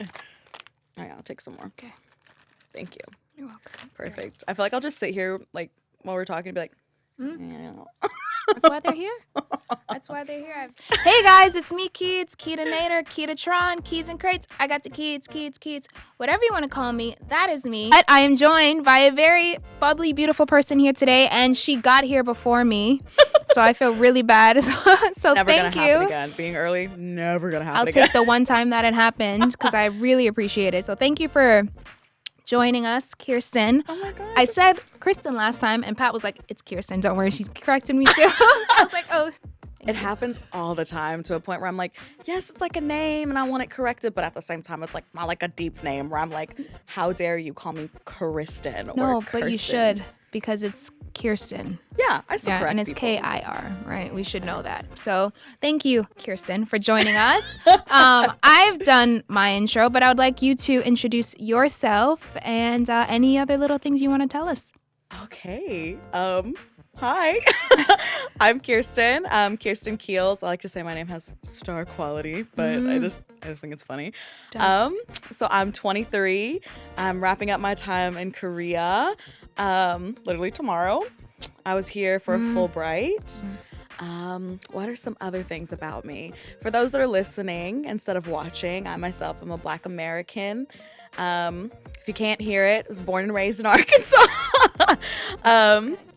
All right, I'll take some more. Okay. Thank you. You're welcome. Perfect. I feel like I'll just sit here like while we're talking and be like, That's why they're here. That's why they're here. Hey guys, it's me, Keeds, Keetonator, Keetatron, Keys and Crates. I got the Keeds, whatever you want to call me. That is me. But I am joined by a very bubbly, beautiful person here today, and she got here before me, so I feel really bad. So never thank gonna you. happen again. Being early, never gonna happen I'll again. take the one time that it happened because I really appreciate it. So thank you for joining us, Kirsten. Oh my god. I said Kristen last time, and Pat was like, "It's Kirsten. Don't worry." She corrected me too. So I was like, "Oh." It happens all the time to a point where I'm like, yes, it's like a name and I want it corrected, but at the same time, it's like not like a deep name where I'm like, how dare you call me Kristen or No, Kirsten. but you should because it's Kirsten. Yeah, I still correct and it's people. K-I-R, right? We should know that. So thank you, Kirsten, for joining us. I've done my intro, but I would like you to introduce yourself and any other little things you want to tell us. Okay. Hi. I'm Kirsten. Kirsten Keels. I like to say my name has star quality, but I just think it's funny. So I'm 23. I'm wrapping up my time in Korea. Literally tomorrow. I was here for a Fulbright. What are some other things about me? For those that are listening instead of watching, I myself am a Black American. If you can't hear it, I was born and raised in Arkansas.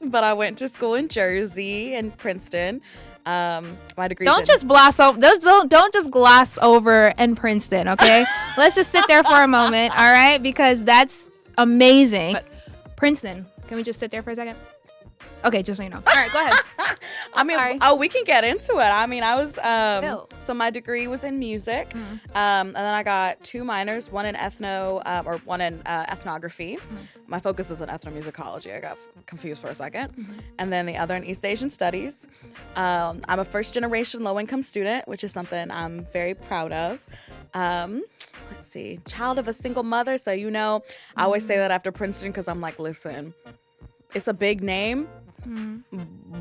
But I went to school in Jersey and Princeton. My degree. Don't just gloss over. Don't just gloss over in Princeton, okay? Let's just sit there for a moment, all right? Because that's amazing. But Princeton, can we just sit there for a second? Okay, just so you know. All right, go ahead. Sorry. We can get into it. I mean, I was, so my degree was in music. And then I got 2 minors, one in ethnography. My focus is in ethnomusicology. I got confused for a second. And then the other in East Asian studies. I'm a first generation low income student, which is something I'm very proud of. Let's see, child of a single mother. So, I always say that after Princeton because I'm like, listen, it's a big name.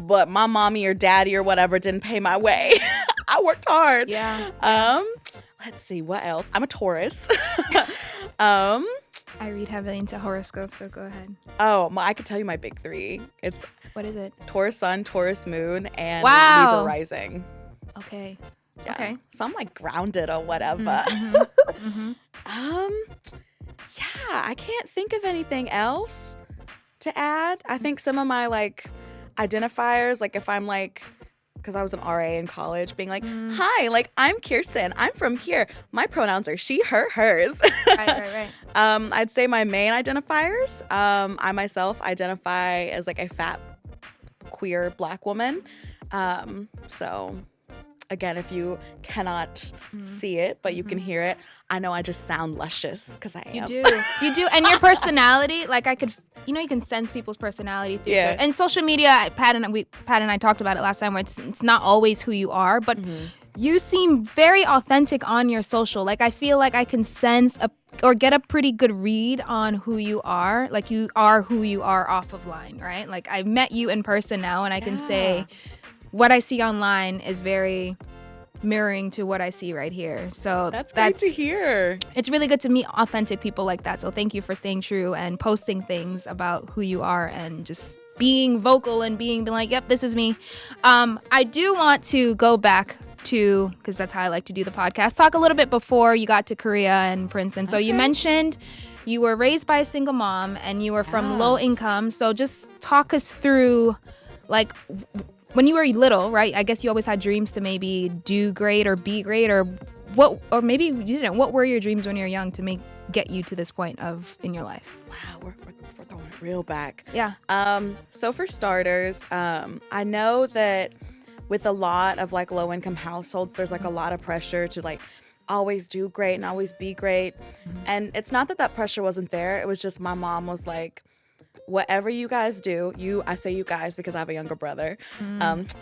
But my mommy or daddy or whatever didn't pay my way. I worked hard. Yeah. Let's see, what else? I'm a Taurus. I read heavily into horoscopes, so go ahead. I could tell you my big 3. What is it? Taurus sun, Taurus moon, and Wow. Libra rising. Okay. Yeah. Okay. So I'm like grounded or whatever. Yeah, I can't think of anything else to add. I think some of my like identifiers, like if I'm like, because I was an RA in college, being like, hi, like I'm Kirsten, I'm from here. My pronouns are she, her, hers. Right. I'd say my main identifiers, I myself identify as like a fat, queer Black woman. So again, if you cannot see it, but you can hear it, I know I just sound luscious because I am. You do. And your personality, like you can sense people's personality through and social media. Pat and I talked about it last time where it's not always who you are, but you seem very authentic on your social. Like I feel like I can sense or get a pretty good read on who you are. Like you are who you are off of line, right? Like I've met you in person now and I can say what I see online is very mirroring to what I see right here. So that's great to hear. It's really good to meet authentic people like that. So thank you for staying true and posting things about who you are and just being vocal and being like, yep, this is me. I do want to go back to, because that's how I like to do the podcast, talk a little bit before you got to Korea and Princeton. So you mentioned you were raised by a single mom and you were from low income. So just talk us through like when you were little, right? I guess you always had dreams to maybe do great or be great or maybe you didn't. What were your dreams when you were young to get you to this point in your life? Wow, we're throwing it real back. Yeah. So for starters, I know that with a lot of like low income households, there's like a lot of pressure to like always do great and always be great. And it's not that pressure wasn't there. It was just my mom was like, whatever you guys do, I say you guys because I have a younger brother.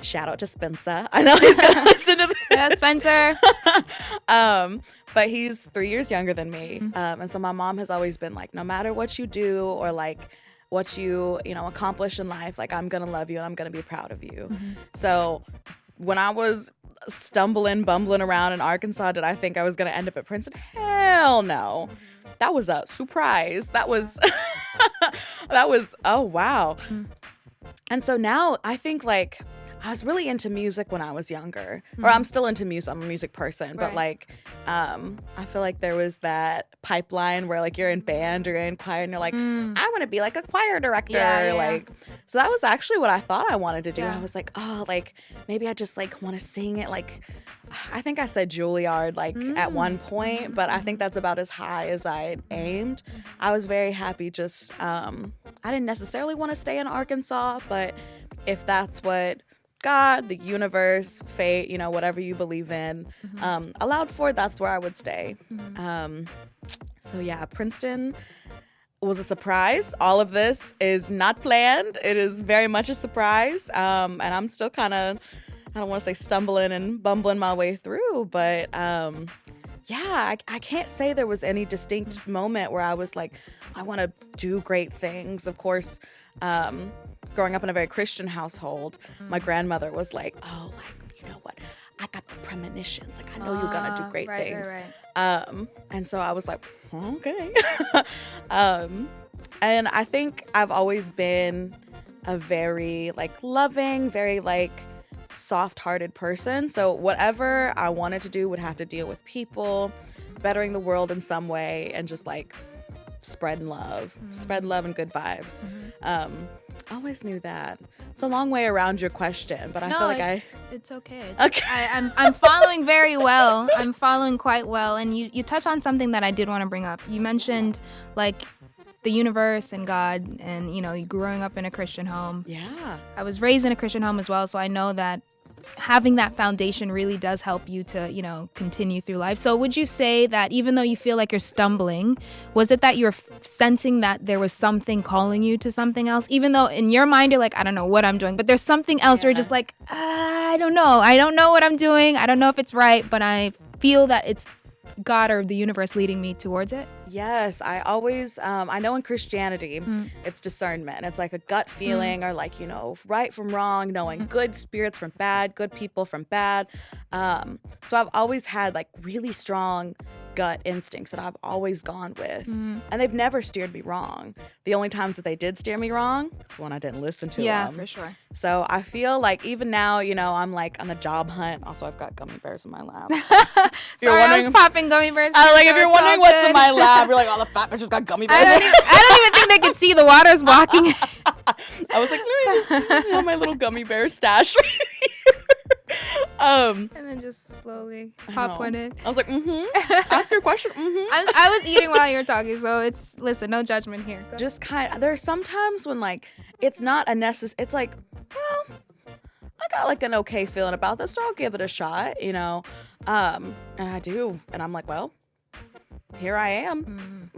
Shout out to Spencer. I know he's gonna listen to this. Yeah, Spencer. But he's 3 years younger than me. And so my mom has always been like, no matter what you do or like what you accomplish in life, like I'm gonna love you and I'm gonna be proud of you. So when I was bumbling around in Arkansas, did I think I was going to end up at Princeton? Hell no. That was a surprise. That was, oh, wow. And so now I think like I was really into music when I was younger, or I'm still into music. I'm a music person, but like, I feel like there was that pipeline where like you're in band or in choir and you're like, I want to be like a choir director. Like, so that was actually what I thought I wanted to do. I was like, oh, like maybe I just like want to sing it. Like, I think I said Juilliard like at one point, but I think that's about as high as I aimed. I was very happy. Just, I didn't necessarily want to stay in Arkansas, but if that's what God, the universe, fate, you know, whatever you believe in, allowed for, that's where I would stay. So yeah, Princeton was a surprise. All of this is not planned. It is very much a surprise. And I'm still kind of, I don't want to say stumbling and bumbling my way through, but yeah, I can't say there was any distinct moment where I was like, I want to do great things. Of course, growing up in a very Christian household, my grandmother was like, oh, like, you know what? I got the premonitions. Like, I know you're going to do great things. And so I was like, okay. And I think I've always been a very, like, loving, very, like, soft-hearted person. So whatever I wanted to do would have to deal with people, bettering the world in some way, and just, like, spreading love and good vibes. Always knew that. It's a long way around your question, but I feel like it's okay. I'm following very well. I'm following quite well. And you touch on something that I did want to bring up. You mentioned like the universe and God and, you know, you growing up in a Christian home. Yeah. I was raised in a Christian home as well, so I know that having that foundation really does help you to, you know, continue through life. So would you say that even though you feel like you're stumbling, was it that you're sensing that there was something calling you to something else? Even though in your mind you're like, I don't know what I'm doing, but there's something else where you're just like, I don't know. I don't know what I'm doing. I don't know if it's right, but I feel that it's God or the universe leading me towards it? Yes, I always, I know in Christianity, it's discernment. It's like a gut feeling or like, you know, right from wrong, knowing good spirits from bad, good people from bad. So I've always had like really strong gut instincts that I've always gone with. And they've never steered me wrong. The only times that they did steer me wrong is when I didn't listen to them. Yeah, for sure. So I feel like even now, you know, I'm like on the job hunt. Also, I've got gummy bears in my lap. Sorry, I was popping gummy bears. Like, if you're wondering what's in my lap, you're like, oh, the fat bitch just got gummy bears. I don't even think they could see the water's blocking. I was like, let me just have my little gummy bear stash right here. And then just slowly pop one in. I was like, ask your question. I was eating while you were talking, so listen, no judgment here. Go. Just there's sometimes when like it's not a it's like, well, I got like an okay feeling about this, so I'll give it a shot, you know. And I do, and I'm like, well, here I am.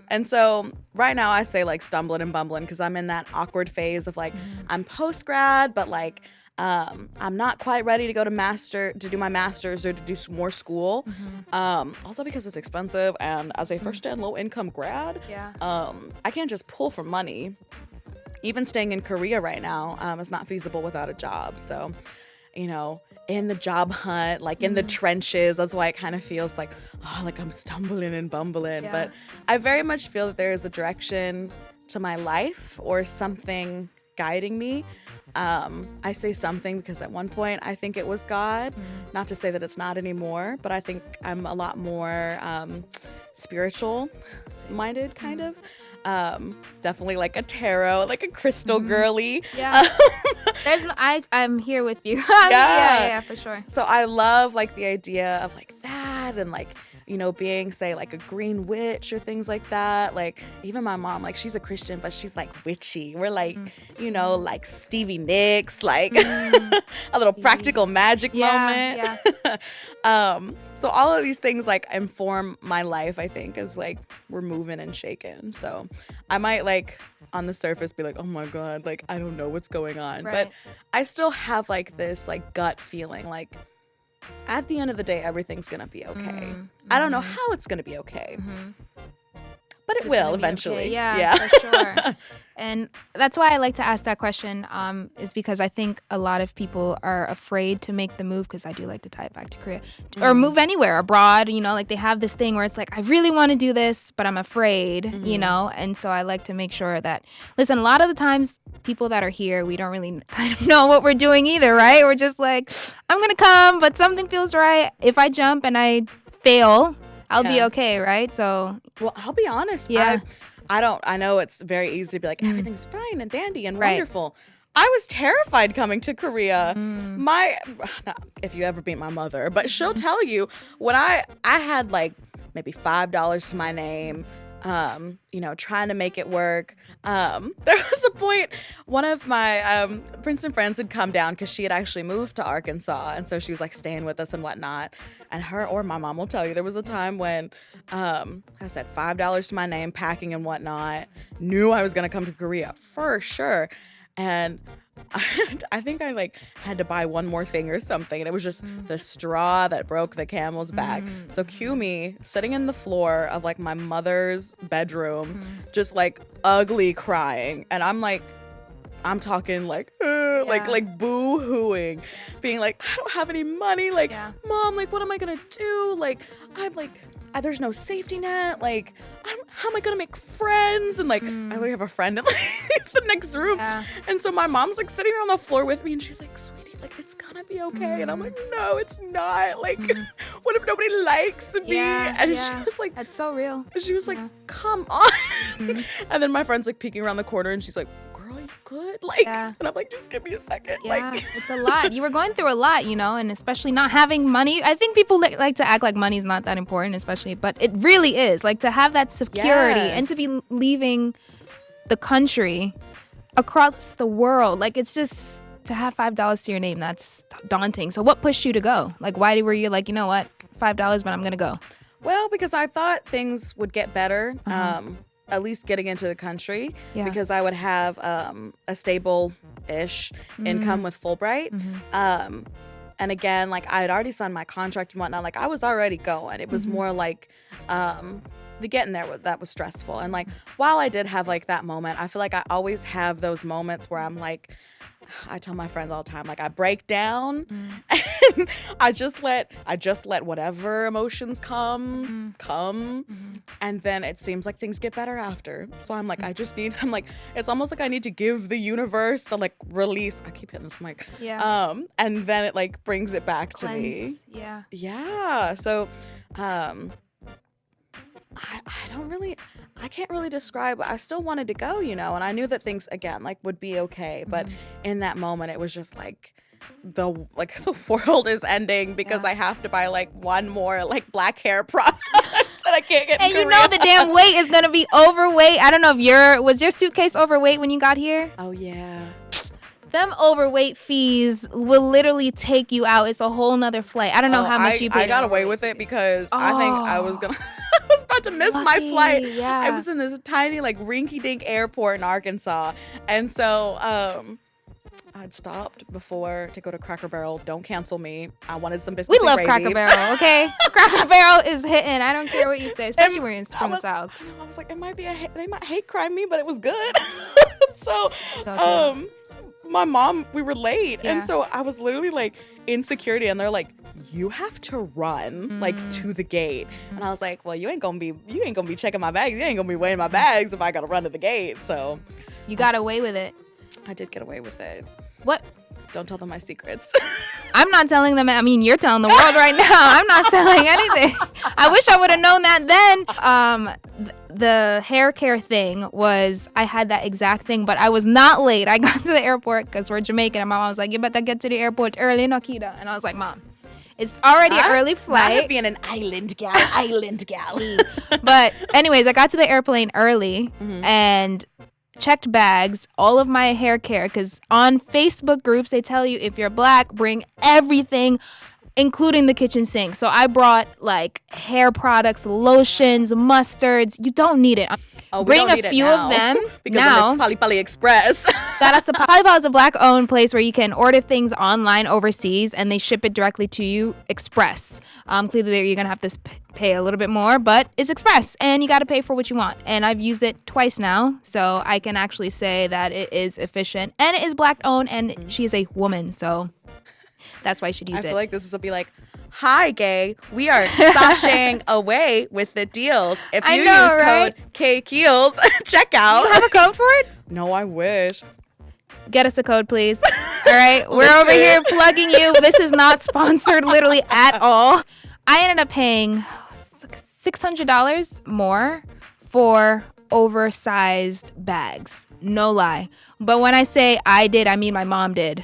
And so right now I say like stumbling and bumbling because I'm in that awkward phase of like I'm post grad, but like I'm not quite ready to go to do my master's or to do some more school. Also because it's expensive, and as a first gen low income grad, I can't just pull for money. Even staying in Korea right now is not feasible without a job. So, you know, in the job hunt, like in the trenches, that's why it kind of feels like, oh, like I'm stumbling and bumbling. But I very much feel that there is a direction to my life or something guiding me. I say something because at one point I think it was God. Not to say that it's not anymore, but I think I'm a lot more spiritual minded, kind of. Definitely like a tarot, like a crystal girly. Yeah. I'm here with you. Yeah, for sure. So I love like the idea of like that, and like, you know, being say like a green witch or things like that. Like even my mom, like she's a Christian, but she's like witchy. We're like, you know, like Stevie Nicks, like a little practical magic moment. So all of these things like inform my life, I think, as like we're moving and shaking. So I might like on the surface be like, oh my God, like I don't know what's going on. Right. But I still have like this like gut feeling like at the end of the day, everything's gonna be okay. I don't know how it's gonna be okay, But it will eventually. Okay. Yeah, for sure. And that's why I like to ask that question, is because I think a lot of people are afraid to make the move, because I do like to tie it back to Korea, or move anywhere abroad, like they have this thing where it's like, I really want to do this, but I'm afraid, and so I like to make sure that, listen, a lot of the times people that are here, we don't really kind of know what we're doing either, right? We're just like, I'm going to come, but something feels right. If I jump and I fail, I'll be okay, right? So, well, I'll be honest. Yeah. I know it's very easy to be like, everything's fine and dandy and wonderful. I was terrified coming to Korea. If you ever meet my mother, but she'll tell you, when I had like maybe $5 to my name, trying to make it work. There was a point, one of my Princeton friends had come down because she had actually moved to Arkansas. And so she was like staying with us and whatnot. And her or my mom will tell you, there was a time when I said $5 to my name, packing and whatnot, knew I was going to come to Korea for sure. And I think I like had to buy one more thing or something, and it was just the straw that broke the camel's back. So cue me sitting in the floor of like my mother's bedroom, just like ugly crying, and I'm talking like like boo-hooing, being like, I don't have any money, like Mom, like what am I gonna do? Like I'm like, there's no safety net, like how am I gonna make friends? And like I literally have a friend in like the next room, and so my mom's like sitting there on the floor with me, and she's like, sweetie, like it's gonna be okay. And I'm like, no, it's not, like what if nobody likes me? And she was like, that's so real. She was like, come on. And then my friend's like peeking around the corner, and she's like, you good? Like, and I'm like, just give me a second. Like, it's a lot. You were going through a lot, and especially not having money. I think people like to act like money's not that important, especially, but it really is. Like, to have that security and to be leaving the country across the world. Like, it's just, to have $5 to your name, that's daunting. So what pushed you to go? Like, why were you like, you know what, $5, but I'm going to go? Well, because I thought things would get better. At least getting into the country, because I would have a stable-ish income with Fulbright. And again, like I had already signed my contract and whatnot. Like I was already going. It was more like the getting there that was stressful. And like while I did have like that moment, I feel like I always have those moments where I'm like, I tell my friends all the time, like I break down and I just let whatever emotions come, and then it seems like things get better after. So I'm like, it's almost like I need to give the universe a like release. I keep hitting this mic. And then it like brings it back to me. Yeah. So, I can't really describe. I still wanted to go, and I knew that things again like would be okay. But in that moment, it was just like the world is ending because I have to buy like one more like black hair product that I can't get. And the damn weight is gonna be overweight. I don't know if was your suitcase overweight when you got here? Oh yeah. Them overweight fees will literally take you out. It's a whole nother flight. I don't know how much you paid. I got away with it because I think I was gonna. I was about to miss my flight. I was in this tiny like rinky-dink airport in Arkansas, and so I'd stopped before to go to Cracker Barrel. Don't cancel me. I wanted some biscuits. We love Cracker Barrel, okay? Cracker Barrel is hitting. I don't care what you say, especially when you're from the South. I was like, they might hate crime me, but it was good. So, my mom, we were late, and so I was literally like in security, and they're like, you have to run like to the gate. And I was like, well, you ain't gonna be checking my bags. You ain't gonna be weighing my bags if I gotta run to the gate. So you got away with it. I did get away with it. What? Don't tell them my secrets. I'm not telling them. I mean, you're telling the world right now. I'm not selling anything. I wish I would have known that then. The hair care thing was, I had that exact thing, but I was not late. I got to the airport because we're Jamaican, and my mom was like, you better get to the airport early, Nakita. And I was like, Mom, it's already an early flight. Not being an island gal. But anyways, I got to the airplane early and checked bags, all of my hair care, because on Facebook groups, they tell you if you're black, bring everything, including the kitchen sink. So I brought like hair products, lotions, mustards. You don't need it. Oh, bring a few of them because of this Pali Pali Express. Polypal is a Black-owned place where you can order things online overseas, and they ship it directly to you express. Clearly, you're going to have to pay a little bit more, but it's express, and you got to pay for what you want. And I've used it twice now, so I can actually say that it is efficient. And it is Black-owned, and she is a woman, so that's why you should use it. I feel like this will be like, hi, gay. We are sashaying away with the deals. If you use code k.keels, check out. You have a code for it? No, I wish. Get us a code, please. All right. We're over here plugging you. This is not sponsored literally at all. I ended up paying $600 more for oversized bags. No lie. But when I say I did, I mean my mom did.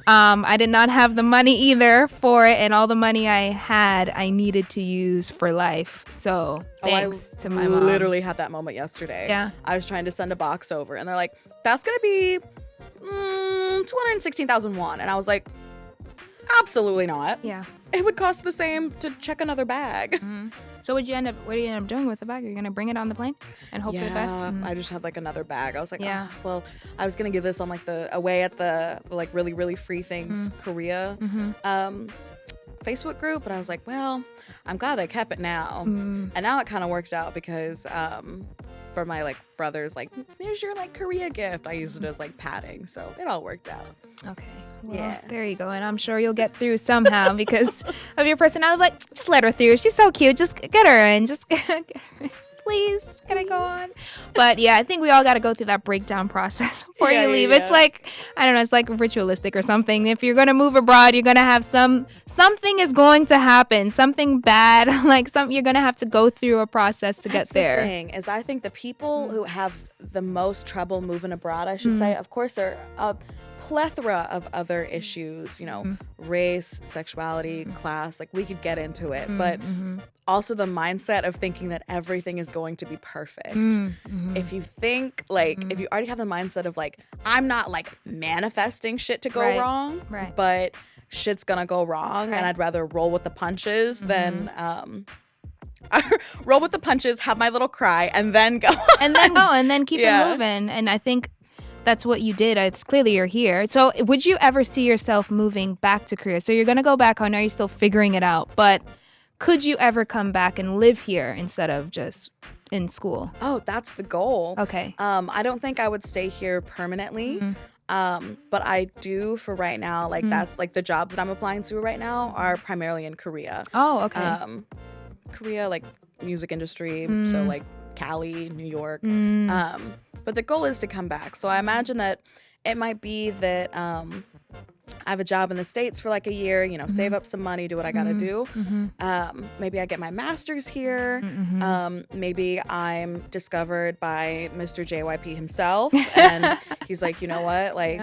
I did not have the money either for it, and all the money I had, I needed to use for life. So thanks to my mom. I literally had that moment yesterday. Yeah. I was trying to send a box over, and they're like, that's going to be 216,000 won. And I was like, absolutely not. Yeah. It would cost the same to check another bag. Mm-hmm. So what do you end up doing with the bag? Are you going to bring it on the plane and hope for the best? I just had like another bag. I was like, yeah. Well, I was going to give this on like away at the like really, really free things Korea Facebook group. But I was like, well, I'm glad I kept it now. And now it kind of worked out because for my like brothers, like, there's your like Korea gift. I used it as like padding. So it all worked out. Okay. Well, there you go. And I'm sure you'll get through somehow because of your personality. Like, just let her through. She's so cute. Just get her in. Just get her in. Please, can I go on? But yeah, I think we all got to go through that breakdown process before you leave. It's like, I don't know, it's like ritualistic or something. If you're going to move abroad, you're going to have something is going to happen, something bad, like you're going to have to go through a process to get there. The thing is, I think the people who have the most trouble moving abroad, I should say, of course, are a plethora of other issues, you know, race, sexuality, class, like we could get into it, but also the mindset of thinking that everything is going to be perfect. If you think like, if you already have the mindset of like, I'm not like manifesting shit to go wrong, but shit's gonna go wrong and I'd rather roll with the punches than roll with the punches, have my little cry, and then go. And then keep it moving. And I think that's what you did. It's clearly you're here. So would you ever see yourself moving back to Korea? So you're going to go back. I know you're still figuring it out, but could you ever come back and live here instead of just in school? Oh, that's the goal. Okay. I don't think I would stay here permanently. But I do for right now, like that's like the jobs that I'm applying to right now are primarily in Korea. Oh, okay. Korea, like music industry. So like Cali, New York. But the goal is to come back. So I imagine that it might be that I have a job in the States for like a year, you know, save up some money, do what I got to do. Maybe I get my master's here. Maybe I'm discovered by Mr. JYP himself. And he's like, you know what? Like,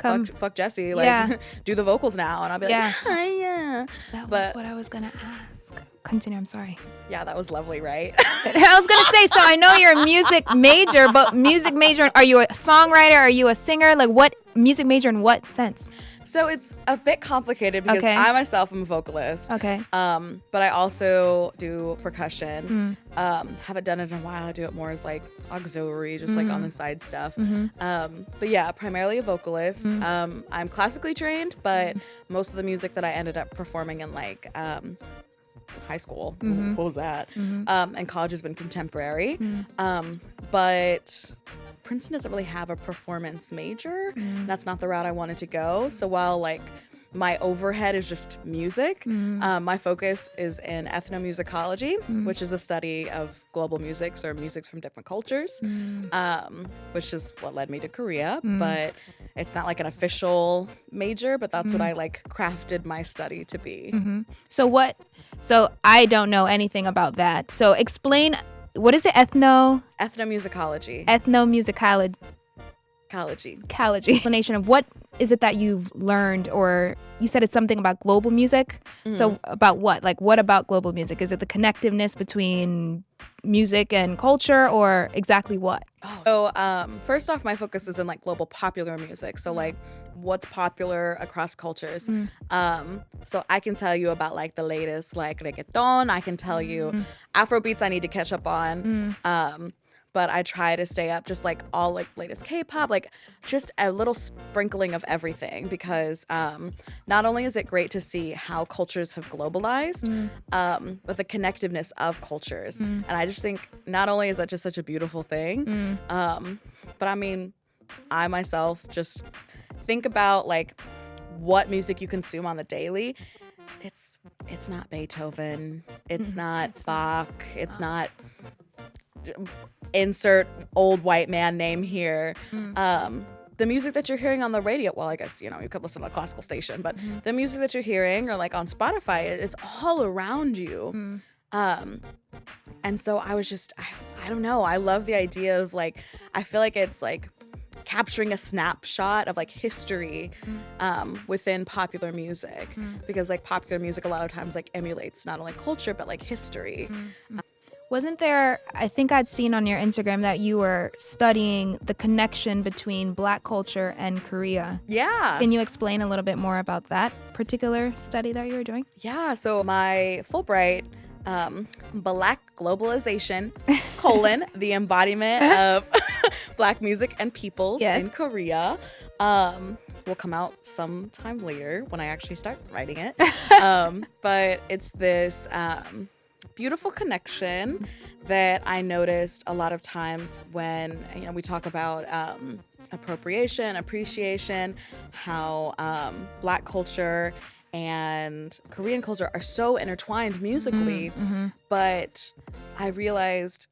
fuck Jesse. Like, do the vocals now. And I'll be like, hiya. That was what I was going to ask. Continue, I'm sorry. Yeah, that was lovely, right? I was going to say, so I know you're a music major, but music major, are you a songwriter? Are you a singer? Like what music major in what sense? So it's a bit complicated because I myself am a vocalist. Okay. But I also do percussion. Haven't done it in a while. I do it more as like auxiliary, just like on the side stuff. But yeah, primarily a vocalist. I'm classically trained, but most of the music that I ended up performing in like high school, what was that? And college has been contemporary. But Princeton doesn't really have a performance major. That's not the route I wanted to go. So while like my overhead is just music, my focus is in ethnomusicology, which is a study of global musics or musics from different cultures, which is what led me to Korea. But it's not like an official major, but that's what I like crafted my study to be. So I don't know anything about that. So explain, what is it? Ethnomusicology. Ethnomusicology. Explanation of what is it that you've learned, or you said it's something about global music. So about what? Like what about global music? Is it the connectiveness between music and culture, or exactly what? So first off, my focus is in like global popular music. So like what's popular across cultures. So I can tell you about like the latest like reggaeton. I can tell you Afro beats I need to catch up on. but I try to stay up just like all like latest K-pop, like just a little sprinkling of everything, because not only is it great to see how cultures have globalized, but the connectiveness of cultures. And I just think not only is that just such a beautiful thing, but I mean, I myself just think about like what music you consume on the daily. It's not Beethoven, it's not Bach, it's not insert old white man name here. The music that you're hearing on the radio, well, I guess, you could listen to a classical station, but the music that you're hearing or like on Spotify, it's all around you. And so I was just, I don't know, I love the idea of like, I feel like it's like capturing a snapshot of like history within popular music, because like popular music a lot of times like emulates not only culture but like history. Wasn't there, I think I'd seen on your Instagram that you were studying the connection between Black culture and Korea. Yeah. Can you explain a little bit more about that particular study that you were doing? Yeah, so my Fulbright, Black globalization, the embodiment of Black music and peoples in Korea, will come out sometime later when I actually start writing it. But it's this beautiful connection that I noticed a lot of times when we talk about appropriation, appreciation, how Black culture and Korean culture are so intertwined musically, but I realized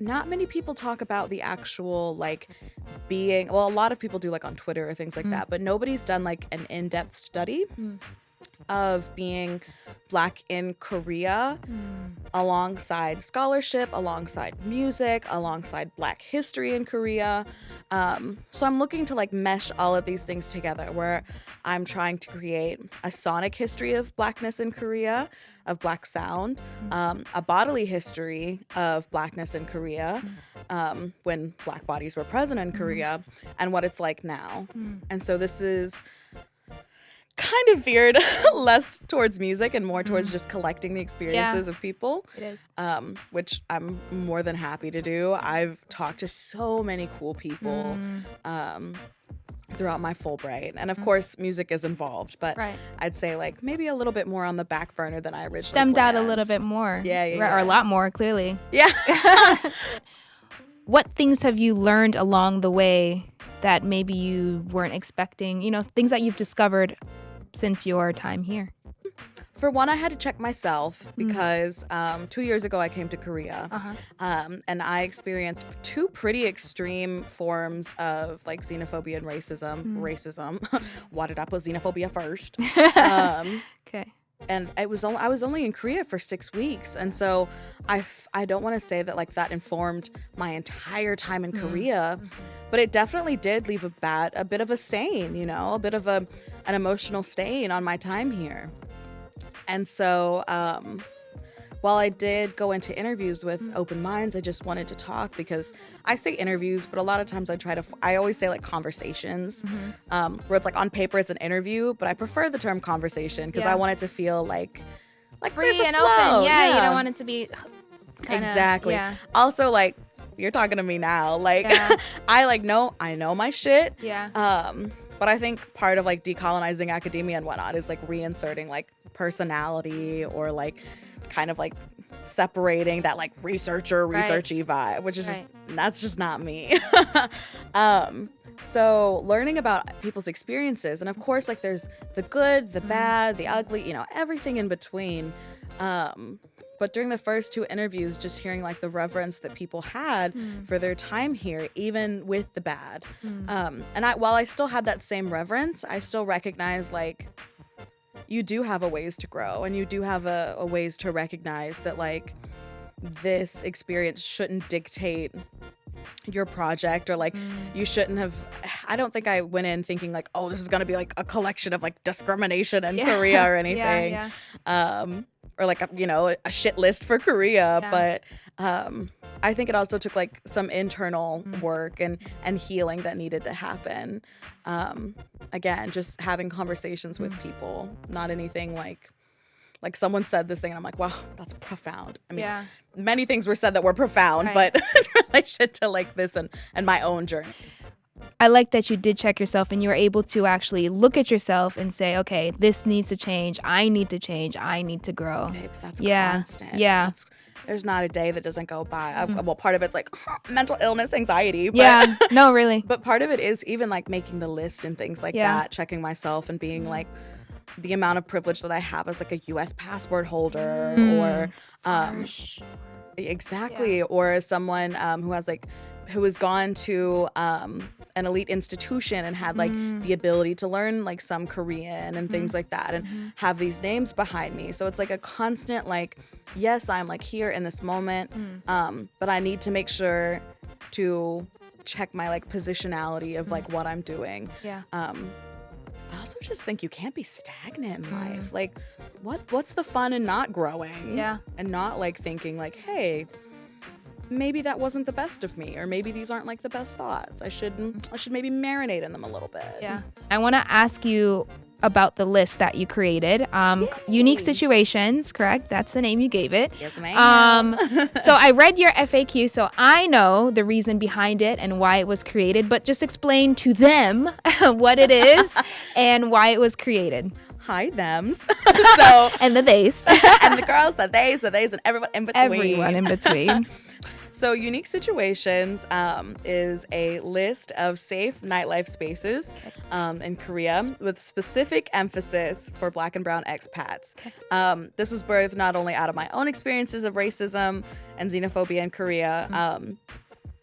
not many people talk about the actual like being, well, a lot of people do like on Twitter or things like that, but nobody's done like an in-depth study of being Black in Korea alongside scholarship, alongside music, alongside Black history in Korea. So I'm looking to like mesh all of these things together, where I'm trying to create a sonic history of Blackness in Korea, of Black sound, a bodily history of Blackness in Korea, when Black bodies were present in Korea, and what it's like now. And so this is kind of veered less towards music and more towards just collecting the experiences of people. It is. Which I'm more than happy to do. I've talked to so many cool people throughout my Fulbright. And of course, music is involved, but I'd say like maybe a little bit more on the back burner than I originally stemmed planned. out a little bit more. Yeah. Or a lot more, clearly. Yeah. What things have you learned along the way that maybe you weren't expecting? Things that you've discovered since your time here? For one, I had to check myself because 2 years ago I came to Korea, and I experienced two pretty extreme forms of like xenophobia and racism. Why did I put xenophobia first? Okay. And I was only in Korea for 6 weeks, and so I don't want to say that like that informed my entire time in Korea, but it definitely did leave a bit of a stain, a bit of an emotional stain on my time here. And so while I did go into interviews with open minds, I just wanted to talk, because I say interviews, but a lot of times I always say like conversations, where it's like on paper it's an interview, but I prefer the term conversation because I want it to feel like free and flow. open. Yeah, you don't want it to be exactly. Also, like, you're talking to me now. Like, I know my shit. Yeah. But I think part of like decolonizing academia and whatnot is like reinserting like personality, or like kind of like separating that like researchy vibe, which is that's just not me. So learning about people's experiences, and of course like there's the good, the bad, the ugly, everything in between. But during the first two interviews, just hearing like the reverence that people had for their time here, even with the bad. And while I still had that same reverence, I still recognize like you do have a ways to grow, and you do have a ways to recognize that like this experience shouldn't dictate your project, or like you shouldn't have. I don't think I went in thinking like, oh, this is gonna be like a collection of like discrimination in Korea or anything. Or like a shit list for Korea, but I think it also took like some internal work and healing that needed to happen. Again, just having conversations with people, not anything like like someone said this thing and I'm like, wow, that's profound. I mean, Yeah. many things were said that were profound, Right. but in relation to like this and my own journey. I like that you did check yourself and you were able to actually look at yourself and say, okay, this needs to change. I need to change. I need to grow. Babes, that's Yeah. constant. Yeah. There's not a day that doesn't go by. Well, part of it's like mental illness, anxiety. But, Yeah. No, really. But part of it is even like making the list and things like Yeah. that, checking myself and being like the amount of privilege that I have as like a U.S. passport holder or exactly. Yeah. Or as someone who has gone to an elite institution and had like the ability to learn like some Korean and things like that and have these names behind me. So it's like a constant like, yes, I'm like here in this moment, but I need to make sure to check my like positionality of like what I'm doing. Yeah. I also just think you can't be stagnant in life. Like what's the fun in not growing? Yeah. And not like thinking like, hey, maybe that wasn't the best of me, or maybe these aren't like the best thoughts. I should maybe marinate in them a little bit. Yeah. I want to ask you about the list that you created. Unique situations, correct? That's the name you gave it. Yes, ma'am. So I read your FAQ, so I know the reason behind it and why it was created, but just explain to them what it is and why it was created. Hi, thems. So And the theys. and the girls, the theys, and everyone in between. Everyone in between. So Unique Situations is a list of safe nightlife spaces in Korea with specific emphasis for Black and brown expats. This was birthed not only out of my own experiences of racism and xenophobia in Korea,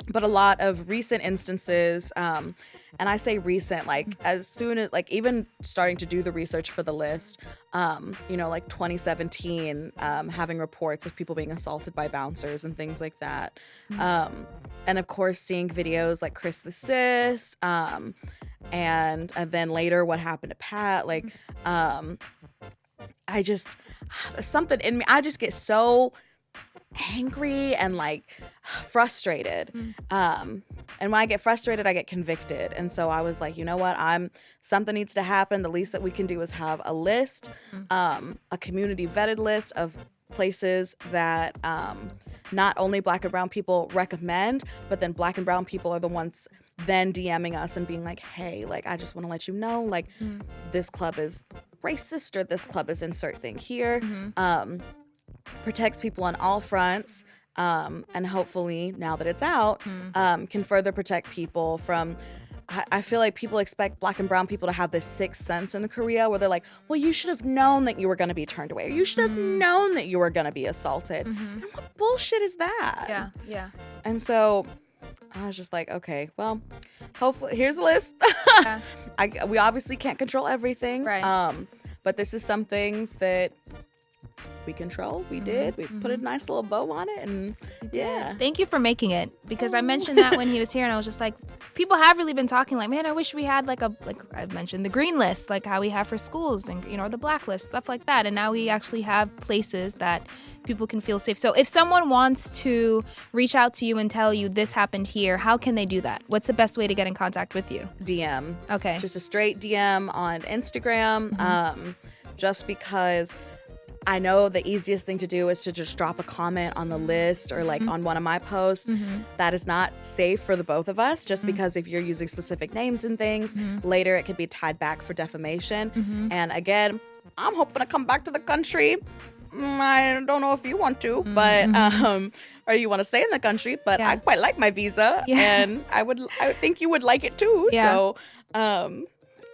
but a lot of recent instances. And I say recent, like as soon as, like even starting to do the research for the list, like 2017, having reports of people being assaulted by bouncers and things like that. And of course, seeing videos like Chris the Sis, and then later what happened to Pat, like, something in me, I just get so angry and like frustrated. And when I get frustrated, I get convicted. And so I was like, you know what? Something needs to happen. The least that we can do is have a list, a community vetted list of places that not only Black and brown people recommend, but then Black and brown people are the ones then DMing us and being like, hey, like, I just want to let you know, like, this club is racist or this club is insert thing here. Protects people on all fronts, and hopefully now that it's out, can further protect people from, I feel like people expect Black and brown people to have this sixth sense in Korea where they're like, well, you should have known that you were going to be turned away, or you should have known that you were going to be assaulted. And what bullshit is that? Yeah. And so I was just like, okay, well, hopefully here's a list. Yeah. We obviously can't control everything, Right. but this is something that we control. We did. We put a nice little bow on it, and yeah. Thank you for making it, because I mentioned that when he was here, and I was just like, people have really been talking like, man, I wish we had like I mentioned the green list, like how we have for schools, and the blacklist, stuff like that. And now we actually have places that people can feel safe. So if someone wants to reach out to you and tell you this happened here, how can they do that? What's the best way to get in contact with you? DM. Okay. Just a straight DM on Instagram. Just because I know the easiest thing to do is to just drop a comment on the list or like on one of my posts. That is not safe for the both of us, just because if you're using specific names and things, later it could be tied back for defamation. And again, I'm hoping to come back to the country. I don't know if you want to, but or you want to stay in the country, but I quite like my visa, and I think you would like it too. So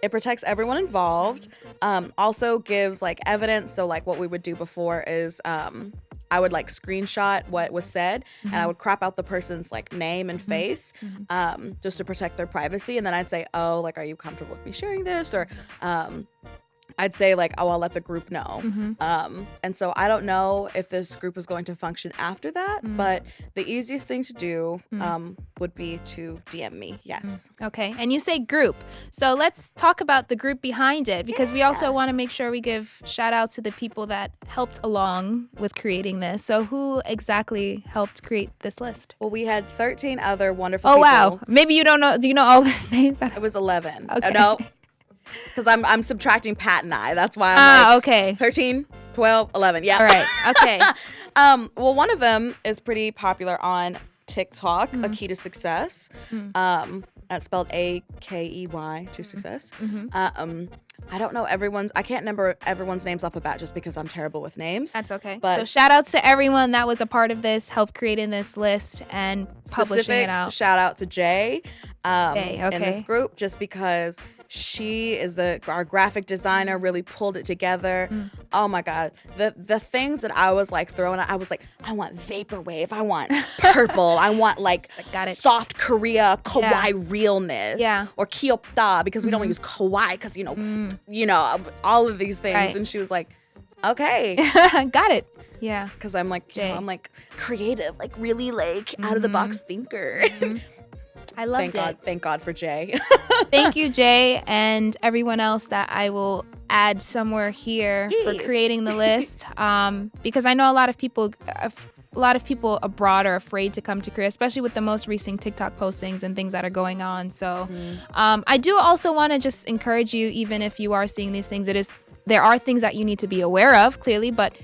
it protects everyone involved. Also gives like evidence. So like what we would do before is I would like screenshot what was said, and I would crop out the person's like name and face, just to protect their privacy. And then I'd say, oh, like, are you comfortable with me sharing this? Or I'd say like, oh, I'll let the group know. And so I don't know if this group is going to function after that, but the easiest thing to do would be to DM me. Yes. Okay. And you say group. So let's talk about the group behind it, because we also want to make sure we give shout outs to the people that helped along with creating this. So who exactly helped create this list? Well, we had 13 other wonderful people. Wow. Maybe you don't know. Do you know all their names? It was 11. Okay. No. Because I'm subtracting Pat and I. That's why I'm like, okay. 13 12, 11. Yeah. All right. Okay. Well, one of them is pretty popular on TikTok, A Key to Success. That's spelled AKEY to success. I don't know I can't remember everyone's names off the bat just because I'm terrible with names. That's okay. But so shout outs to everyone that was a part of this, helped creating this list and publishing it out. Shout out to Jay Okay. in this group, just because she is our graphic designer, really pulled it together. Oh my God. The things that I was like throwing out, I was like, I want vaporwave, I want purple, I want like got it. soft Korea kawaii realness. Yeah. Or kyopta, because we don't use kawaii, because you know, all of these things. Right. And she was like, okay. Got it. Yeah. Because I'm like, Jay. I'm like creative, like really like out of the box thinker. I loved it. Thank God for Jay. Thank you, Jay, and everyone else that I will add somewhere here for creating the list. Because I know a lot of people abroad are afraid to come to Korea, especially with the most recent TikTok postings and things that are going on. So I do also want to just encourage you, even if you are seeing these things, there are things that you need to be aware of, clearly, but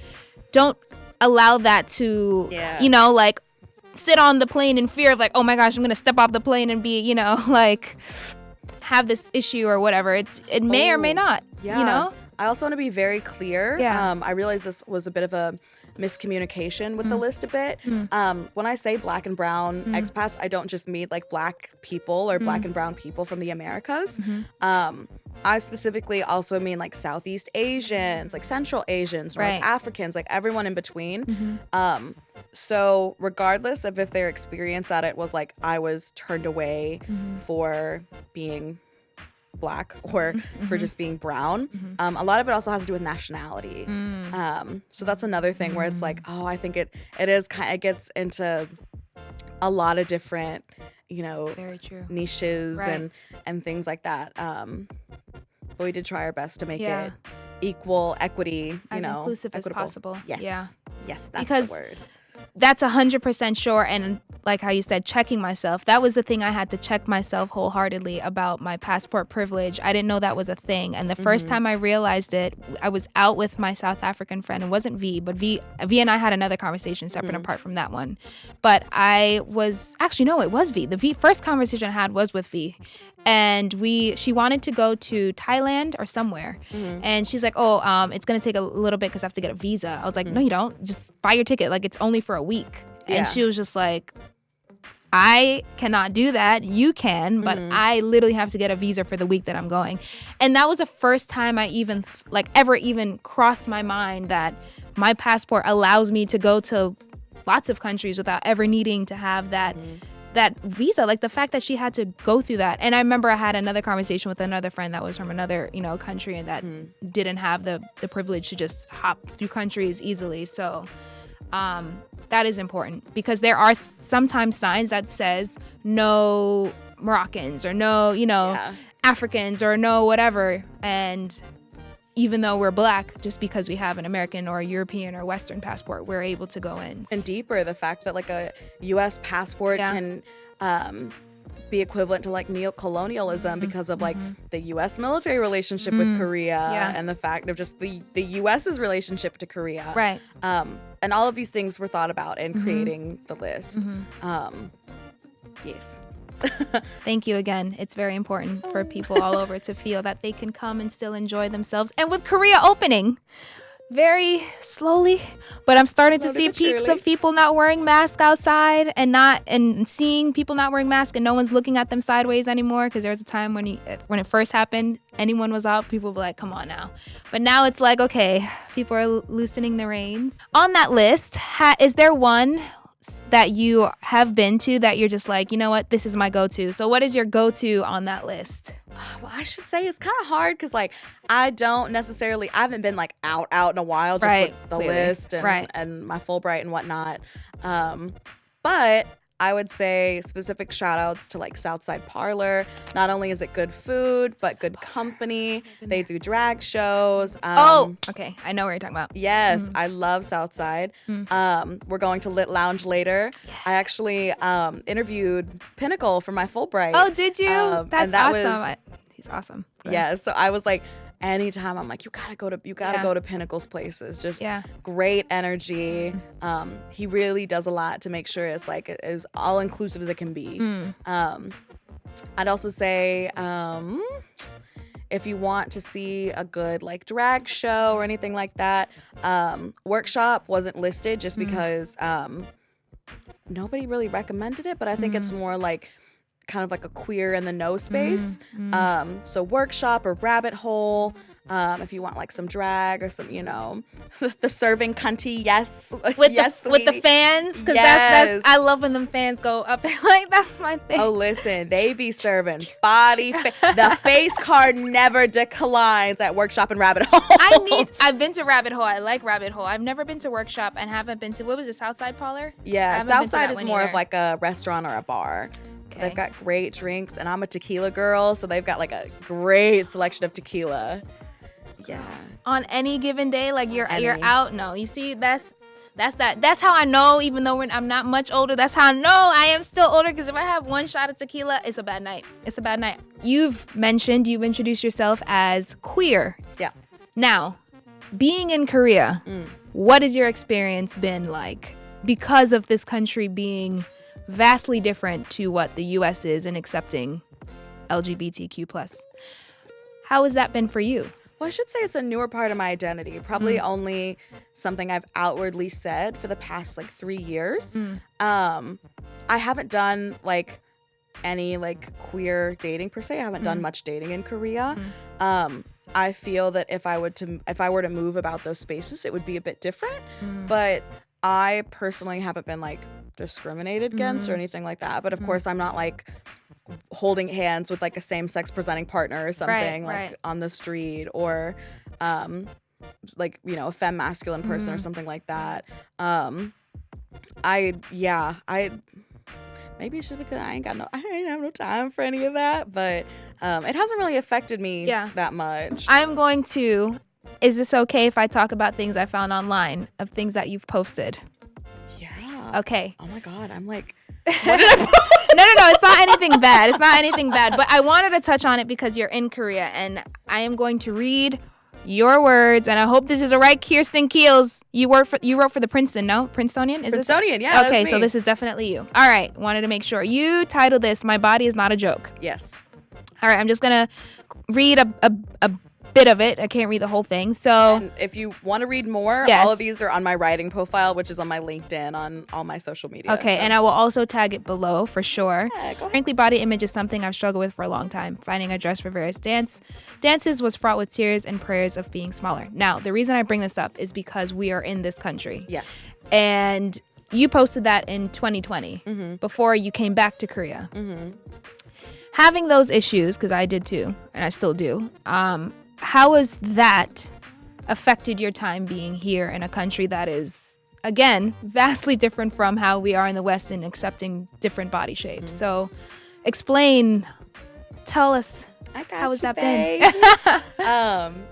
don't allow that to, like, sit on the plane in fear of like, oh my gosh, I'm going to step off the plane and be, like, have this issue or whatever. It may or may not, I also want to be very clear. Yeah. I realize this was a bit of a miscommunication with the list a bit. When I say black and brown expats, I don't just mean like black people or black and brown people from the Americas. I specifically also mean like Southeast Asians, like Central Asians, North Africans, like everyone in between. So regardless of if their experience at it was like I was turned away for being black or for just being brown, a lot of it also has to do with nationality. So that's another thing where it's like, oh, I think it is kind of gets into a lot of different, very true. niches and things like that. But we did try our best to make it equal, equity, as inclusive equitable. as possible. Yes. Yeah. Yes, that's Because the word. That's 100% sure. And like how you said, checking myself. That was the thing I had to check myself wholeheartedly about my passport privilege. I didn't know that was a thing. And the first time I realized it, I was out with my South African friend. It wasn't V, but V and I had another conversation separate apart from that one. But it was V. The first conversation I had was with V. And she wanted to go to Thailand or somewhere. And she's like, it's going to take a little bit because I have to get a visa. I was like, no, you don't. Just buy your ticket. Like, it's only for a week. Yeah. And she was just like, I cannot do that. You can, but I literally have to get a visa for the week that I'm going. And that was the first time I even ever crossed my mind that my passport allows me to go to lots of countries without ever needing to have that visa. Like the fact that she had to go through that. And I remember I had another conversation with another friend that was from another, country and that didn't have the privilege to just hop through countries easily. So that is important because there are sometimes signs that says no Moroccans or no, Africans or no whatever. And even though we're black, just because we have an American or a European or Western passport, we're able to go in. And deeper, the fact that like a U.S. passport can be equivalent to like neocolonialism because of like the U.S. military relationship with Korea and the fact of just the U.S.'s relationship to Korea. Right. And all of these things were thought about in creating the list. Yes. Thank you again. It's very important for people all over to feel that they can come and still enjoy themselves. And with Korea opening very slowly, but I'm starting to see peaks of people not wearing masks outside and seeing people not wearing masks and no one's looking at them sideways anymore. Because there was a time when it first happened, anyone was out, people were like, come on now. But now it's like, okay, people are loosening the reins. On that list, is there one that you have been to that you're just like, you know what, this is my go-to? So what is your go-to on that list? Well, I should say it's kind of hard because like I haven't been like out in a while just with the list and my Fulbright and whatnot. But I would say specific shout outs to like Southside Parlor. Not only is it good food, but good company. They do drag shows. Okay. I know what you're talking about. Yes, I love Southside. We're going to Lit Lounge later. Yes. I actually interviewed Pinnacle for my Fulbright. Oh, did you? That's awesome. He's awesome. Yeah, so I was like, anytime I'm like, you gotta go to Pinnacle's places. Just great energy. He really does a lot to make sure it's like as all inclusive as it can be. I'd also say if you want to see a good like drag show or anything like that, Workshop wasn't listed just because nobody really recommended it, but I think it's more like kind of like a queer in the know space. So Workshop or Rabbit Hole, if you want like some drag or some, the serving cunty, yes. With the fans, because that's I love when them fans go up and like that's my thing. Oh, listen, they be serving the face card never declines at Workshop and Rabbit Hole. I've been to Rabbit Hole. I like Rabbit Hole. I've never been to Workshop and haven't been to, what was it, Southside Parlor? Yeah, Southside is more of like a restaurant or a bar. Okay. They've got great drinks, and I'm a tequila girl, so they've got like a great selection of tequila. Yeah. On any given day, like you're out. No, you see, that's how I know. Even though I'm not much older, that's how I know I am still older. Because if I have one shot of tequila, it's a bad night. You've introduced yourself as queer. Yeah. Now, being in Korea, what has your experience been like? Because of this country being vastly different to what the U.S. is in accepting LGBTQ+. How has that been for you? Well, I should say it's a newer part of my identity. Probably only something I've outwardly said for the past like 3 years. I haven't done like any like queer dating per se. I haven't done much dating in Korea. I feel that if I were to move about those spaces, it would be a bit different. But I personally haven't been like discriminated against or anything like that. But of course, I'm not like holding hands with like a same-sex presenting partner or something on the street, or like a femme masculine person or something like that. I maybe it's just because I ain't have no time for any of that, but it hasn't really affected me that much. Is this okay if I talk about things I found online, of things that you've posted? Yeah. Okay. Oh my God, I'm like, what did I post? No, it's not anything bad. But I wanted to touch on it because you're in Korea, and I am going to read your words, and I hope this is all right. Kirsten Keels, you wrote for the Princeton, no? Princetonian? Princetonian, yeah. Okay, so this is definitely you. All right, wanted to make sure. You titled this, "My Body is Not a Joke." Yes. All right, I'm just going to read a bit of it. I can't read the whole thing. So and if you want to read more, all of these are on my writing profile, which is on my LinkedIn, on all my social media. Okay, and I will also tag it below for sure. Yeah, go ahead. Frankly, body image is something I've struggled with for a long time. Finding a dress for various dances was fraught with tears and prayers of being smaller. Now, the reason I bring this up is because we are in this country. Yes. And you posted that in 2020, before you came back to Korea. Having those issues, because I did too, and I still do, how has that affected your time being here in a country that is, again, vastly different from how we are in the West in accepting different body shapes? So tell us, how has that been?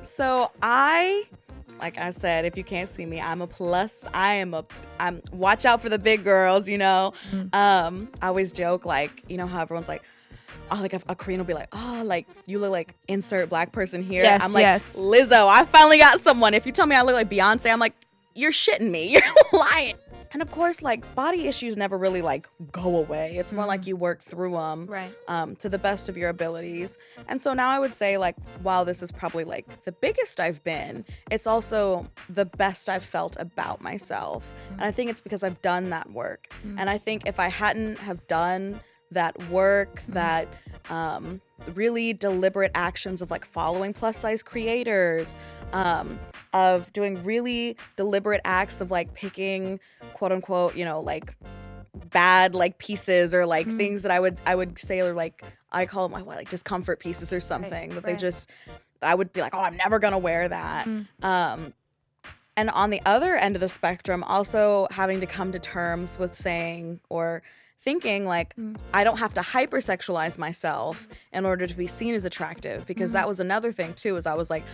So like I said, if you can't see me, I'm a plus. I'm watch out for the big girls, I always joke, like, how everyone's like, oh, like a Korean will be like, oh, like you look like insert black person here. Yes, I'm like, Lizzo, I finally got someone. If you tell me I look like Beyonce, I'm like, you're shitting me. You're lying. And of course, like body issues never really like go away. It's more like you work through them to the best of your abilities. And so now I would say, like, while this is probably like the biggest I've been, it's also the best I've felt about myself. And I think it's because I've done that work. And I think if I hadn't have done that work, that really deliberate actions of like following plus size creators, of doing really deliberate acts of like picking quote unquote, like bad like pieces or like things that I would say are like, I call them like discomfort pieces or something that I would be like, oh, I'm never gonna wear that. And on the other end of the spectrum, also having to come to terms with saying or thinking like I don't have to hypersexualize myself in order to be seen as attractive, because that was another thing too, is I was like,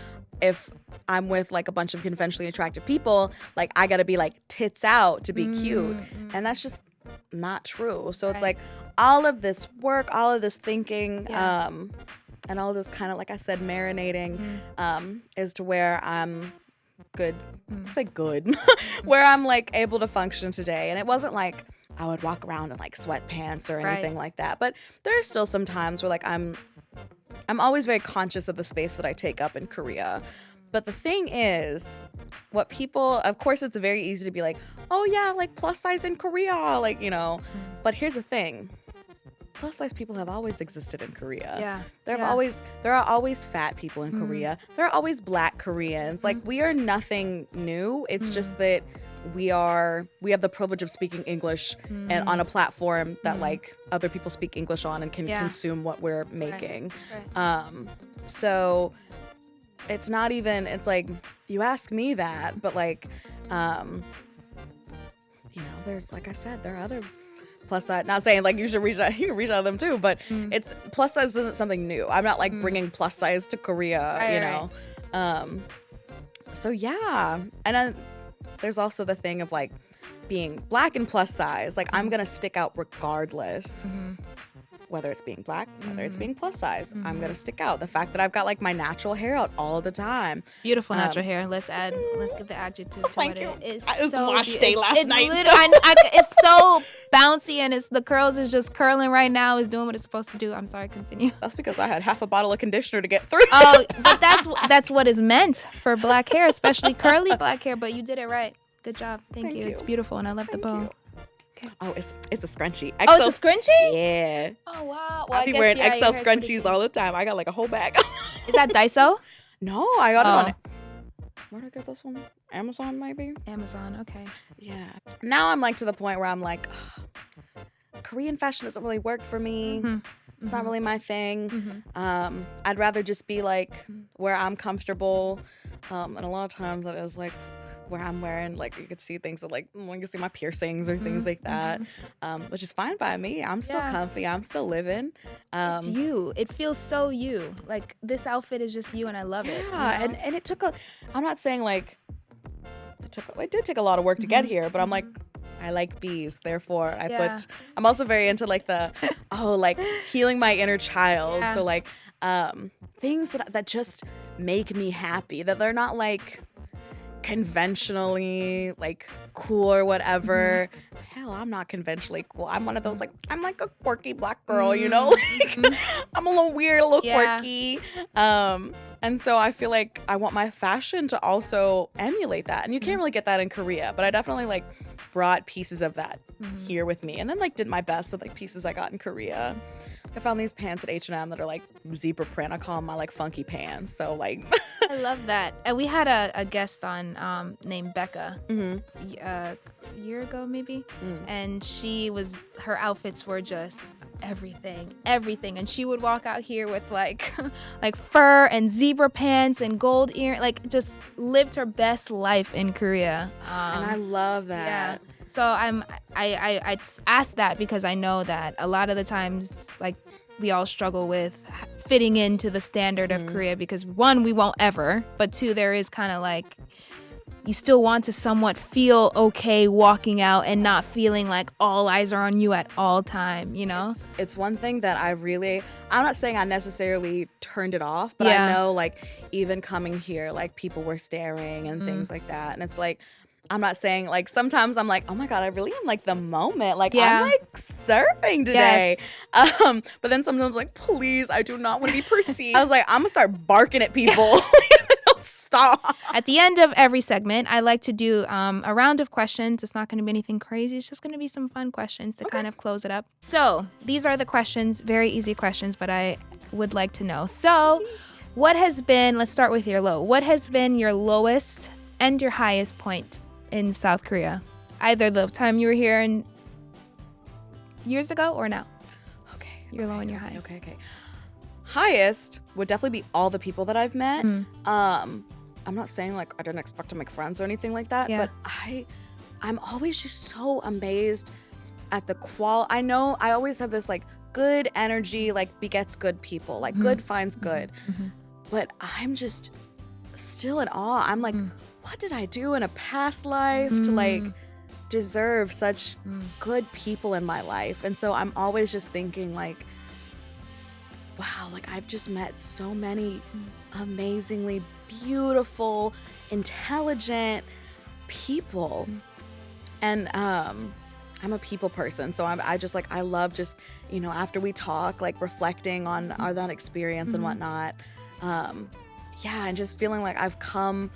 if I'm with like a bunch of conventionally attractive people, like I gotta be like tits out to be cute, and that's just not true. So it's like all of this work, all of this thinking, and all this kind of, like I said, marinating is to where I'm good, say good, where I'm like able to function today. And it wasn't like I would walk around in like sweatpants or anything like that. But there's still some times where like I'm always very conscious of the space that I take up in Korea. But the thing is, what people, of course, it's very easy to be like, oh yeah, like plus size in Korea, like, you know. But here's the thing. Plus size people have always existed in Korea. Yeah. There are always fat people in Korea. There are always Black Koreans. Like, we are nothing new. It's just that we have the privilege of speaking English and on a platform that like other people speak English on and can consume what we're making. Right. So it's not even, it's like, you ask me that, but like, you know, there's, like I said, there are other plus size, not saying like you should reach out, you can reach out to them too, but it's, plus size isn't something new. I'm not like bringing plus size to Korea, you know? So yeah. And then there's also the thing of like being Black and plus size. Like I'm gonna stick out regardless. Whether it's being Black, whether it's being plus size, I'm gonna stick out. The fact that I've got like my natural hair out all the time. Beautiful natural hair. Let's give the adjective to what it is. It was so wash day last night. It's so bouncy and the curls is just curling right now. It's doing what it's supposed to do. I'm sorry, continue. That's because I had half a bottle of conditioner to get through. Oh, but that's what is meant for Black hair, especially curly Black hair. But you did it right. Good job. Thank you. It's beautiful and I love the bow. Okay. Oh, it's a scrunchie. Oh, it's a scrunchie? Yeah. Oh, wow. Well, I be wearing XL scrunchies all the time. I got like a whole bag. Is that Daiso? No, I got it on. Where did I get this one? Amazon, maybe? Amazon, okay. Yeah. Now I'm like to the point where I'm like, Korean fashion doesn't really work for me. It's not really my thing. I'd rather just be like where I'm comfortable. And a lot of times that is like where I'm wearing, like, you could see things that, like, you can see my piercings or things like that, which is fine by me. I'm still comfy. I'm still living. It's you. It feels so you. Like, this outfit is just you, and I love it. Yeah, you know? and it took I'm not saying, like, it did take a lot of work to get here, but I'm like, I like bees, therefore I'm also very into, like, like, healing my inner child. So, like, things that just make me happy, that they're not, like, conventionally like cool or whatever. Hell, I'm not conventionally cool. I'm one of those, like, I'm like a quirky Black girl, you know? Like, I'm a little weird, a little quirky. And so I feel like I want my fashion to also emulate that. And you can't really get that in Korea, but I definitely like brought pieces of that here with me, and then like did my best with like pieces I got in Korea. I found these pants at H&M that are like zebra print. I call them my like funky pants. So like I love that. And we had a guest on named Becca a year ago maybe, and her outfits were just everything, and she would walk out here with like like fur and zebra pants and gold ear, like just lived her best life in Korea. And I love that. Yeah. So I asked that because I know that a lot of the times, like, we all struggle with fitting into the standard of Korea because, one, we won't ever, but two, there is kind of like, you still want to somewhat feel okay walking out and not feeling like all eyes are on you at all time, you know? It's one thing that I'm not saying I necessarily turned it off, but I know, like, even coming here, like, people were staring and things like that. And it's like, I'm not saying, like, sometimes I'm like, oh my God, I really am like the moment. Like, I'm like surfing today. Yes. But then sometimes I'm like, please, I do not want to be perceived. I was like, I'm gonna start barking at people. Don't stop. At the end of every segment, I like to do a round of questions. It's not going to be anything crazy. It's just going to be some fun questions to kind of close it up. So these are the questions, very easy questions, but I would like to know. So let's start with your low. What has been your lowest and your highest point in South Korea? Either the time you were here years ago or now. Okay. Your low and your high. Okay. Highest would definitely be all the people that I've met. I'm not saying like I didn't expect to make friends or anything like that, but I'm always just so amazed at the I know I always have this like good energy, like begets good people, like good finds good. But I'm just still in awe. I'm like, what did I do in a past life to like deserve such good people in my life? And so I'm always just thinking like, wow, like I've just met so many amazingly beautiful, intelligent people. And I'm a people person, so I just like, I love just, you know, after we talk, like reflecting on that experience and whatnot. Yeah, and just feeling like I've come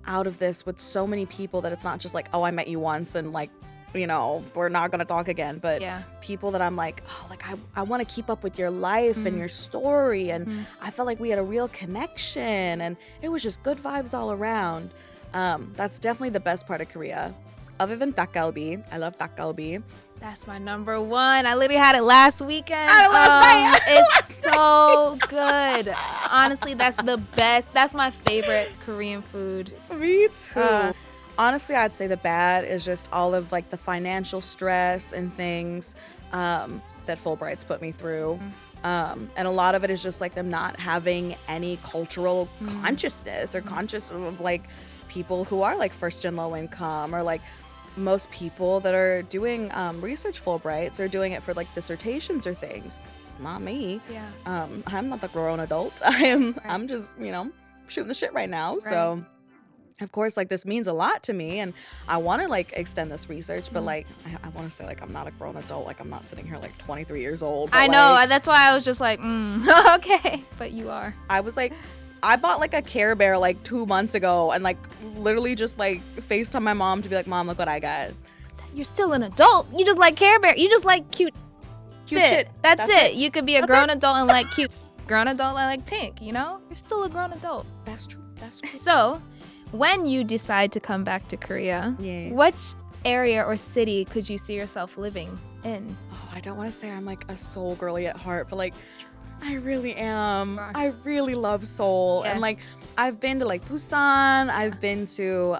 out of this with so many people that it's not just like, oh, I met you once and like, you know, we're not gonna talk again, but people that I'm like, oh, like I want to keep up with your life and your story, and I felt like we had a real connection, and it was just good vibes all around. That's definitely the best part of Korea. Other than 닭갈비, I love 닭갈비. That's my number one. I literally had it last weekend. Last night. It's so good. Honestly, that's the best. That's my favorite Korean food. Me too. Honestly, I'd say the bad is just all of like the financial stress and things that Fulbright's put me through. And a lot of it is just like them not having any cultural consciousness or conscious of like people who are like first gen low income, or like most people that are doing research Fulbrights are doing it for like dissertations or things. Not me. Yeah. I'm not the grown adult. I'm just, you know, shooting the shit right now. Right. So of course, like this means a lot to me, and I want to like extend this research, but like I want to say like I'm not a grown adult. Like I'm not sitting here like 23 years old. I know. Like, that's why I was just like, okay, but you are. I was like, I bought like a Care Bear like 2 months ago, and like literally just like FaceTime my mom to be like, Mom, look what I got. You're still an adult. You just like Care Bear. You just like cute shit. That's it. You could be a grown adult and like cute. Grown adult and like pink, you know? You're still a grown adult. That's true. So, when you decide to come back to Korea, which area or city could you see yourself living in? Oh, I don't want to say I'm like a Seoul girly at heart, but like I really am. I really love Seoul. Yes. And like I've been to like Busan, I've been to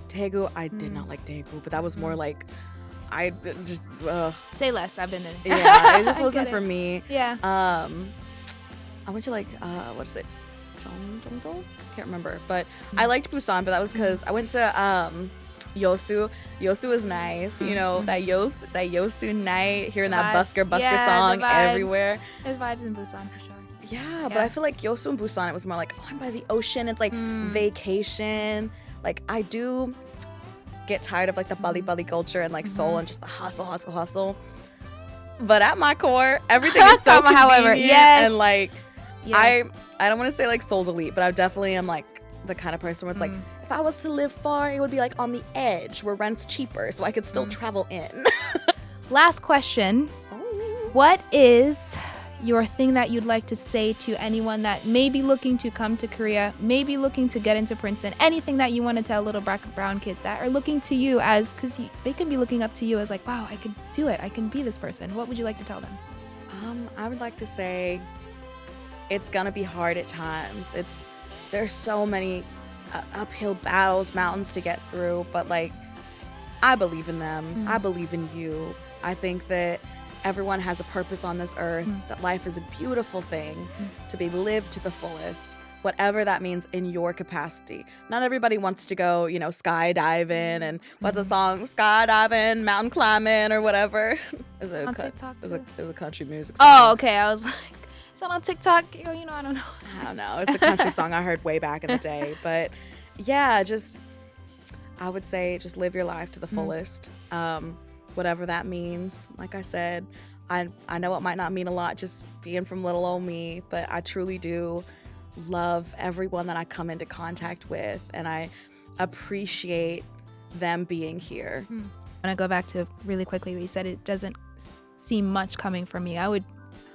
Daegu. I did not like Daegu, but that was more like I just say less. I've been in. Yeah, it just wasn't for me. Yeah. I went to like what is it? Jeongdo? Can't remember, but I liked Busan, but that was because I went to Yosu. Yosu was nice, you know, that Yosu night, hearing that busker song everywhere. There's vibes in Busan for sure. Yeah, but I feel like Yosu and Busan, it was more like, oh, I'm by the ocean. It's like vacation. Like I do get tired of like the Bali culture and like Seoul and just the hustle. But at my core, everything is so convenient. However, yes. And like I don't want to say like Seoul's elite, but I definitely am like the kind of person where it's like, if I was to live far, it would be like on the edge where rent's cheaper, so I could still travel in. Last question. What is your thing that you'd like to say to anyone that may be looking to come to Korea, may be looking to get into Princeton, anything that you want to tell little black and brown kids that are looking to you as, because they can be looking up to you as like, wow, I could do it. I can be this person. What would you like to tell them? I would like to say it's going to be hard at times. There's so many uphill battles, mountains to get through, but like, I believe in them. I believe in you. I think that everyone has a purpose on this earth, that life is a beautiful thing to be lived to the fullest, whatever that means in your capacity. Not everybody wants to go, you know, skydiving and what's a song? Skydiving, mountain climbing, or whatever. It was a country music song. Oh, okay. I was like, is that on TikTok? You know, I don't know. I don't know. It's a country song I heard way back in the day. But yeah, I would say just live your life to the fullest. Whatever that means. Like I said, I know it might not mean a lot just being from little old me, but I truly do love everyone that I come into contact with, and I appreciate them being here. I'm gonna go back to really quickly what you said. It doesn't seem much coming from me. I would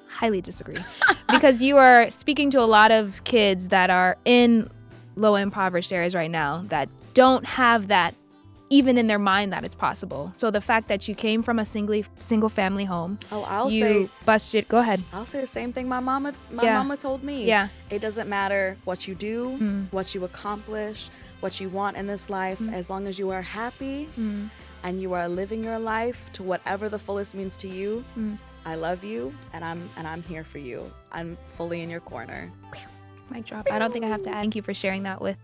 highly disagree because you are speaking to a lot of kids that are in low impoverished areas right now that don't have that even in their mind that it's possible. So the fact that you came from a single family home, busted. Go ahead. I'll say the same thing my mama told me. Yeah. It doesn't matter what you do, what you accomplish, what you want in this life, as long as you are happy and you are living your life to whatever the fullest means to you. I love you, and I'm here for you. I'm fully in your corner. Mic drop. I don't think I have to add. Thank you for sharing that with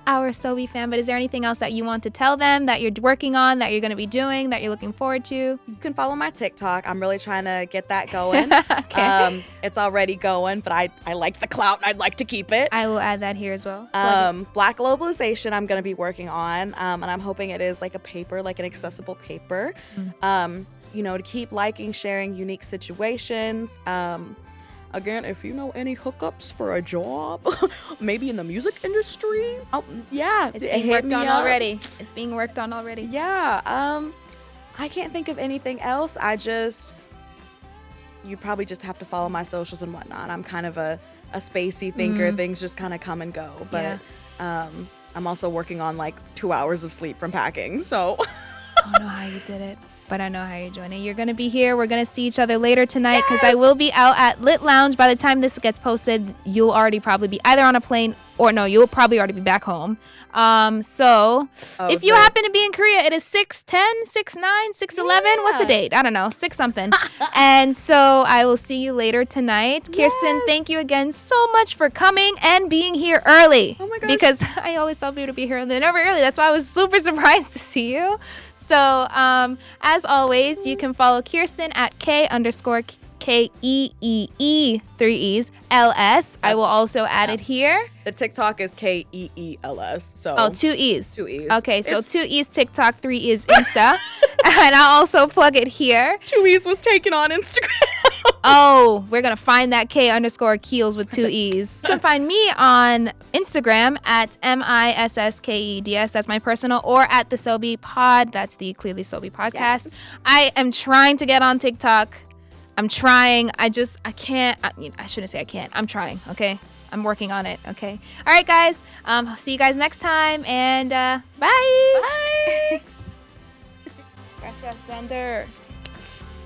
our Sobe fam. But is there anything else that you want to tell them that you're working on, that you're going to be doing, that you're looking forward to? You can follow my TikTok. I'm really trying to get that going. Okay. It's already going, but I like the clout and I'd like to keep it. I will add that here as well. Black globalization I'm going to be working on, and I'm hoping it is like a paper, like an accessible paper, to keep liking, sharing unique situations. Again, if you know any hookups for a job, maybe in the music industry, it's being worked on already. It's being worked on already. Yeah. I can't think of anything else. You probably just have to follow my socials and whatnot. I'm kind of a spacey thinker. Things just kind of come and go. But I'm also working on like 2 hours of sleep from packing. So I don't know how you did it, but I know how you're doing it. You're going to be here. We're going to see each other later tonight because I will be out at Lit Lounge. By the time this gets posted, you'll already probably be either on a plane or no, you'll probably already be back home. If you happen to be in Korea, it is 6/10, 6/9, 6/11. What's the date? I don't know, 6 something. And so I will see you later tonight. Kirsten, thank you again so much for coming and being here early. Oh my gosh. Because I always tell people to be here and they're never early. That's why I was super surprised to see you. So as always, you can follow Kirsten at K_KEEE 3 E's LS. I will also add it here. The TikTok is KEELS. So 2 E's. 2 E's. Okay, so 2 E's TikTok, 3 E's Insta. And I'll also plug it here. 2 E's was taken on Instagram. Oh, we're going to find that K_Keels with 2 E's. You can find me on Instagram at MISSKEDS. That's my personal. Or at the Sobe Pod. That's the Clearly Sobe podcast. Yes. I am trying to get on TikTok. I'm trying. I can't. I shouldn't say I can't. I'm trying, okay? I'm working on it, okay? All right, guys. See you guys next time, and bye. Bye. Gracias, Xander.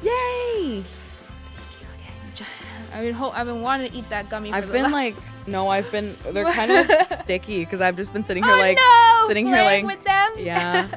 Yay. I've been wanting to eat that gummy. They're kind of sticky because I've just been sitting here playing with them. Yeah.